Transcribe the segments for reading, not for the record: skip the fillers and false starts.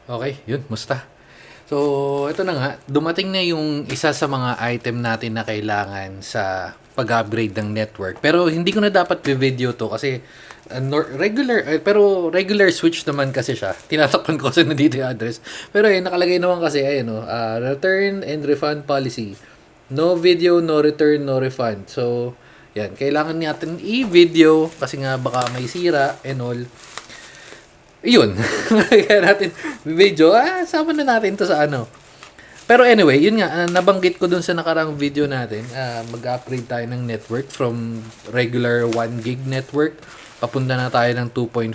Okay, yun, musta. So, ito na nga, dumating na yung isa sa mga item natin na kailangan sa pag-upgrade ng network. Pero hindi ko na dapat i-video to kasi pero regular switch naman kasi siya. Tinatakpan ko kasi nandito yung address. Pero nakalagay naman kasi, return and refund policy. No video, no return, no refund. So, yan, kailangan natin i-video kasi nga baka may sira and all. Yun. Kaya natin video, sama na natin to sa ano. Pero anyway, yun nga, nabanggit ko dun sa nakarang video natin, mag-upgrade tayo ng network from regular 1 gig network, papunta na tayo ng 2.5.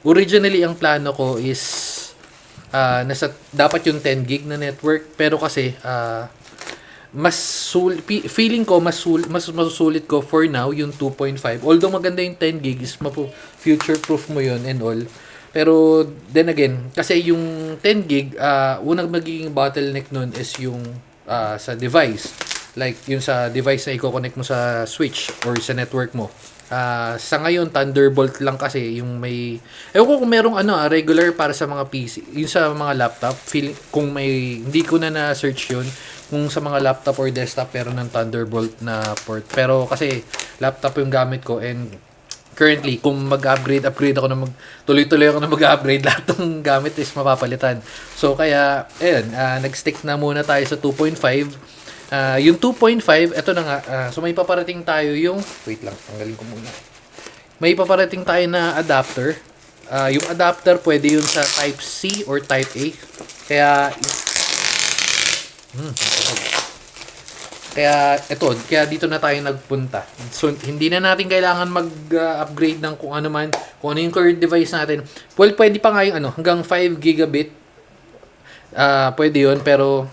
Originally, ang plano ko is, dapat yung 10 gig na network, pero kasi, feeling ko mas masusulit ko for now yung 2.5, although maganda yung 10 gig is future proof mo yun and all. Pero then again, kasi yung 10 gig, unang magiging bottleneck nun is yung sa device. Like yung sa device na i-connect mo sa switch or sa network mo. Sa ngayon, Thunderbolt lang kasi yung may... Ewan ko kung merong regular para sa mga PC. Yung sa mga laptop, kung may... Hindi ko na na-search yun. Kung sa mga laptop or desktop, pero ng Thunderbolt na port. Pero kasi laptop yung gamit ko and currently, kung upgrade ako tuloy-tuloy ako na mag-upgrade, lahat ng gamit is mapapalitan. So, kaya, nag-stick na muna tayo sa 2.5. Yung 2.5, eto na nga, so may paparating tayo yung, wait lang, tanggalin ko muna. May paparating tayo na adapter. Yung adapter, pwede yun sa Type C or Type A. Kaya dito na tayo nagpunta. So, hindi na natin kailangan mag-upgrade ng kung ano yung current device natin. Well, pwede pa nga yung hanggang 5 gigabit. Pwede yun, pero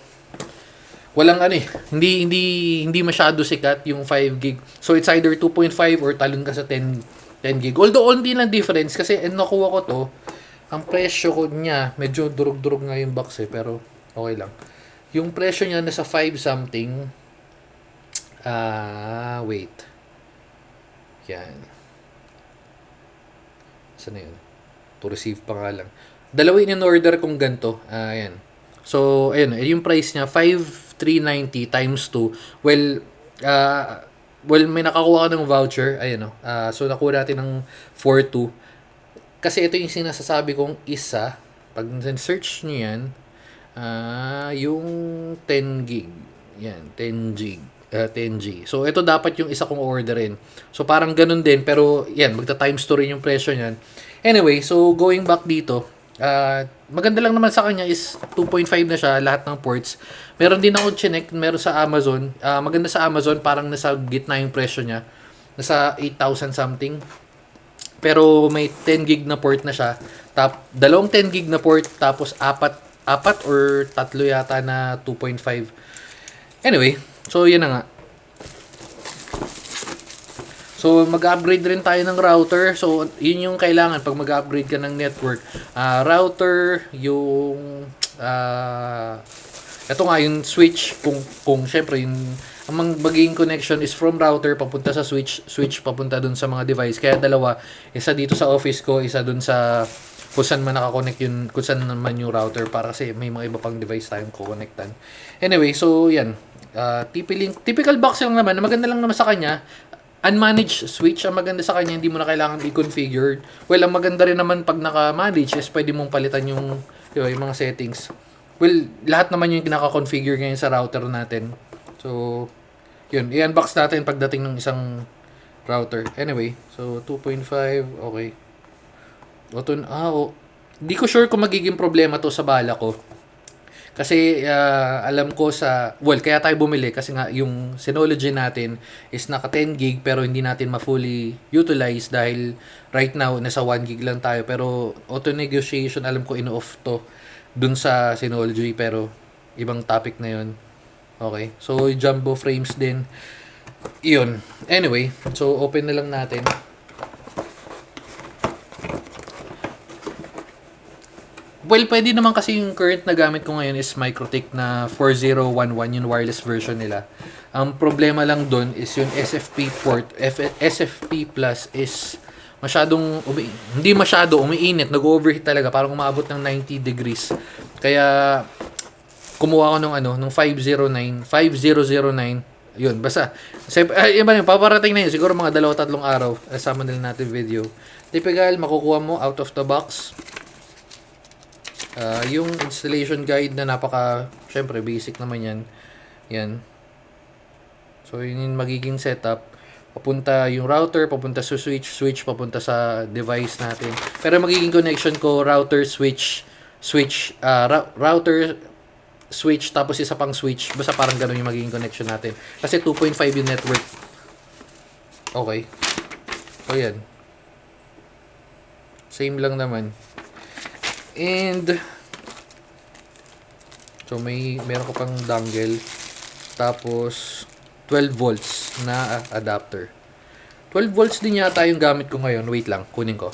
walang hindi masyado sikat yung 5 gig. So, it's either 2.5 or talon ka sa 10 gig. Although, only lang difference kasi nakuha ko to, ang presyo ko niya, medyo durug-durug nga yung box pero okay lang. Yung presyo niya nasa 5 something. Wait. Yan. Saan na yun? To receive pa nga lang. Dalawa in-order kong ganito. Ayan. So, ayun. Yung price niya, 5,390 times 2. Well, may nakakuha ka ng voucher. Ayun, so, nakuha natin ng 4,2. Kasi ito yung sinasasabi kong isa. Pag search nyo yan, yung 10 gig. Yan, 10 gig. 10G. So, ito dapat yung isa kong orderin. So, parang ganun din. Pero, yan, magta-times 2 rin yung presyo niyan. Anyway, so, going back dito, maganda lang naman sa kanya is 2.5 na siya, lahat ng ports. Meron din ako chinek, meron sa Amazon. Maganda sa Amazon, parang nasa gitna yung presyo niya. Nasa 8,000 something. Pero, may 10 gig na port na siya. Dalawang 10 gig na port, tapos apat or tatlo yata na 2.5. Anyway, so, yun na nga. So, mag-upgrade rin tayo ng router. So, yun yung kailangan pag mag-upgrade ka ng network. Router, yung... ito nga, yung switch. Kung syempre, ang magiging connection is from router papunta sa switch papunta dun sa mga device. Kaya dalawa. Isa dito sa office ko, isa dun sa... kung saan man nakakonect yun, kung saan naman yung router para kasi may mga iba pang device tayong kukonektan. Anyway, so, yan. Typical box lang naman. Maganda lang naman sa kanya. Unmanaged switch. Ang maganda sa kanya, hindi mo na kailangan i-configure. Well, ang maganda rin naman pag naka-manage is pwede mong palitan yung mga settings. Well, lahat naman yung naka-configure ngayon sa router natin. So, yun. I-unbox natin pagdating ng isang router. Anyway, so 2.5. Okay. Hindi ko sure kung magiging problema to sa bala ko. Kasi alam ko kaya tayo bumili kasi nga yung Synology natin is naka 10 gig pero hindi natin ma-fully utilize dahil right now nasa 1 gig lang tayo. Pero auto negotiation alam ko in-off to dun sa Synology pero ibang topic na yun. Okay. So jumbo frames din. Iyon. Anyway, so open na lang natin. Well, pwede naman kasi yung current na gamit ko ngayon is MikroTik na 4011, yung wireless version nila. Ang problema lang doon is yung SFP port, SFP Plus is hindi masyado umiinit, nag-overheat talaga, parang umabot ng 90 degrees. Kaya kumuha ko nung 5009. Yun, basta. Yun, paparating na yun. Siguro mga 2-3 araw. Sama nila natin video. Typical, makukuha mo out of the box. Yung installation guide na syempre, basic naman yan. Yan. So, yun yung magiging setup. Papunta yung router, papunta sa switch, papunta sa device natin. Pero magiging connection ko, router, router, switch, tapos isa pang switch. Basta parang ganun yung magiging connection natin. Kasi 2.5 yung network. Okay. So, yan. Same lang naman. And, so meron ko pang dongle. Tapos, 12 volts na adapter. 12 volts din yata yung gamit ko ngayon. Wait lang, kunin ko.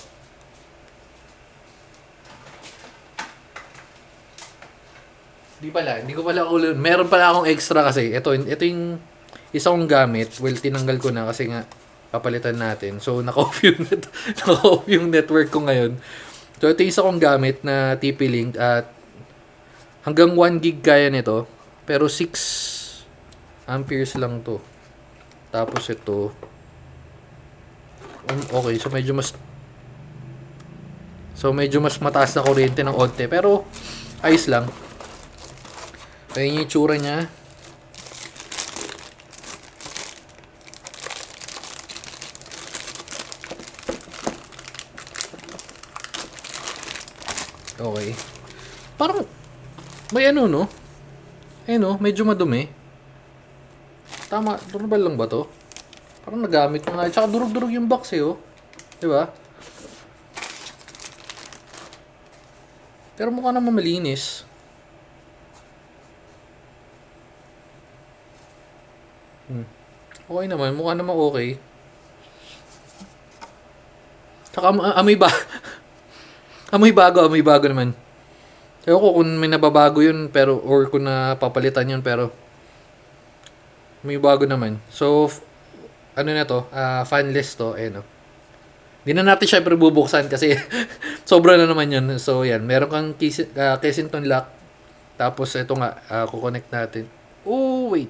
Hindi ko pala ulit. Meron pala akong extra kasi. Ito yung isa kong gamit. Well, tinanggal ko na kasi nga papalitan natin. So, naka-off yung network ko ngayon. So, ito yung isa kong gamit na TP-Link at hanggang 1 gig kaya nito. Pero 6 amperes lang to. Tapos ito. Okay, so medyo mas mataas na kuryente ng onte. Pero, ayos lang. Ayun yung itsura niya. Okay. Parang, may no? Medyo madumi. Tama, normal lang ba to? Parang nagamit ko nga. Tsaka durug-durug yung box oh. Diba? Pero mukha naman malinis. Okay naman, mukha naman okay. Tsaka amoy bago naman. Ewan ko kung may nababago yun, or kung napapalitan yun, pero may bago naman. So, ano na to? Fanless to, Hindi na natin syempre bubuksan kasi sobra na naman yun. So, yan. Meron kang Kensington lock. Tapos, ito nga, kukonect natin. Oh, wait.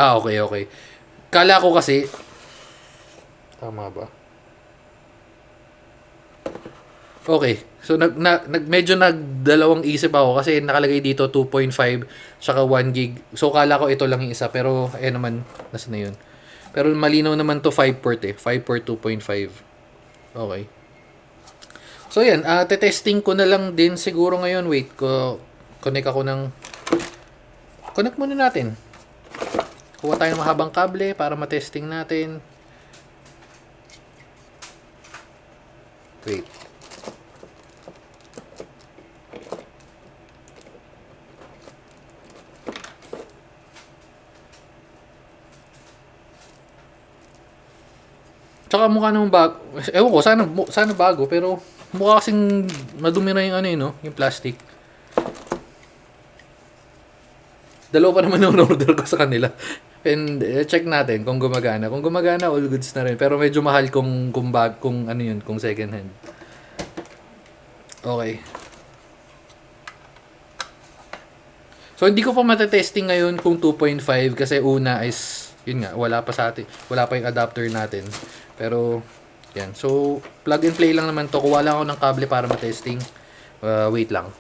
Okay. Kala ko kasi, tama ba? Okay. So, medyo nagdalawang isip ako kasi nakalagay dito 2.5 saka 1 gig. So, kala ko ito lang yung isa. Pero, naman, nasa na yun. Pero malinaw naman to 5 port 5 port 2.5. Okay. So, yan. Testing ko na lang din siguro ngayon. Wait, connect muna natin. Kuha tayong mahabang kable para matesting natin. Wait. Tsaka mukha namang bago. Ewan ko, sana bago, pero mukha kasing madumi na yung yung plastic. Dalawa pa naman yung order ko sa kanila. And check natin kung gumagana. Kung gumagana, all goods na rin. Pero medyo mahal kung second hand. Okay. So, hindi ko pa matetesting ngayon kung 2.5 kasi una is, yun nga, wala pa yung adapter natin. Pero, yan. So, plug and play lang naman to. Kuha lang ako ng kable para matesting. Wait lang.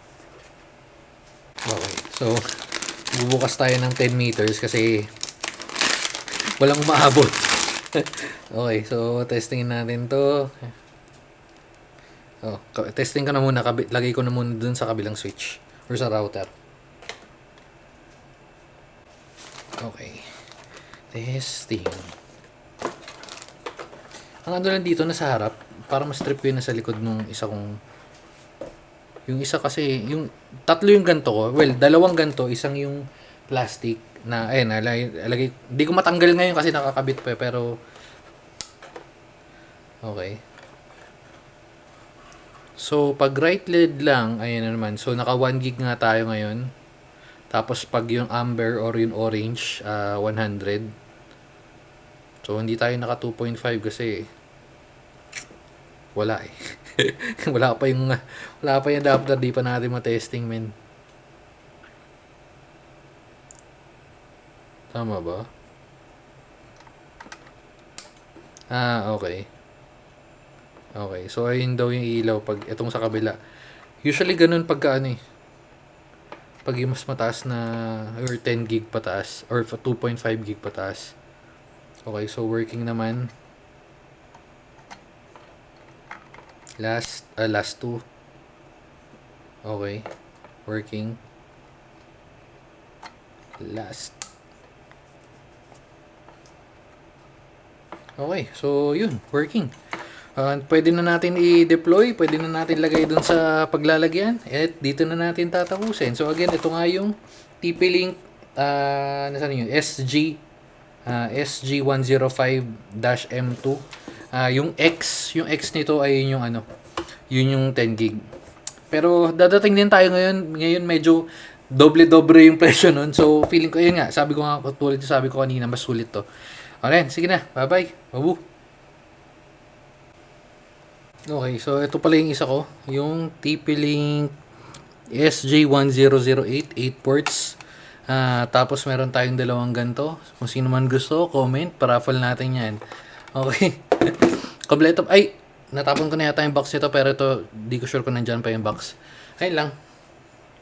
Okay. So, bubukas tayo ng 10 meters kasi walang maabot. Okay, so testingin natin to. Testing ko na muna. Lagay ko na muna dun sa kabilang switch or sa router. Okay. Testing. Ang lang dito na sa harap, para mas trip ko yun na sa likod nung isa kong... Yung isa kasi, yung tatlo yung ganto ko. Well, dalawang ganto, isang yung plastic na lagay. Hindi ko matanggal ngayon kasi nakakabit pa pero okay. So pag right LED lang, ayan na naman. So naka 1 gig nga tayo ngayon. Tapos pag yung amber or yung orange, 100. So, hindi tayo naka 2.5 kasi wala eh. Wala pa yung adapter, di pa natin ma-testing, men. Tama ba? Okay. Okay. So, ayun daw yung ilaw pag itong sa kabila. Usually, ganun pagka ano eh. Pag yung mas mataas na or 10 gig pataas or 2.5 gig pataas. Okay, so working naman. Last two. Okay. Working. Last. Okay, so yun, working. Pwede na natin i-deploy, pwede na natin lagay dun sa paglalagyan, at dito na natin tatapusin. So again, ito nga yung TP-Link, nasaan yun? SG105-M2. Yung X nito ay yung ano, yun yung 10 gig. Pero dadating din tayo ngayon medyo doble-dobre yung presyo nun. So feeling ko, yun nga, sabi ko kanina, mas sulit to. Okay, sige na, bye-bye, babu. Okay, so ito pala yung isa ko, yung TP-Link SJ1008, 8 ports. Tapos meron tayong dalawang ganto. Kung sino man gusto, comment, paraffle natin yan. Okay. Kompleto. Ay, natapon ko na yata yung box nito, pero ito, di ko sure kung nandyan pa yung box. Ayun lang.